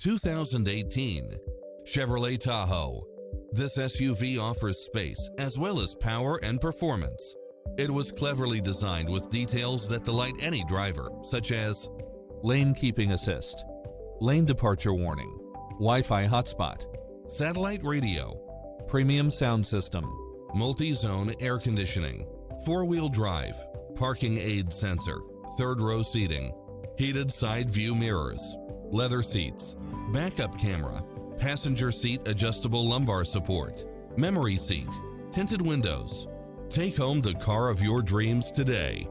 2018 Chevrolet Tahoe. This SUV offers space as well as power and performance. It was cleverly designed with details that delight any driver, such as lane keeping assist, lane departure warning, Wi-Fi hotspot, satellite radio, premium sound system, multi-zone air conditioning, four-wheel drive, parking aid sensor, third-row seating, heated side view mirrors, leather seats, backup camera, passenger seat adjustable lumbar support, memory seat, tinted windows. Take home the car of your dreams today.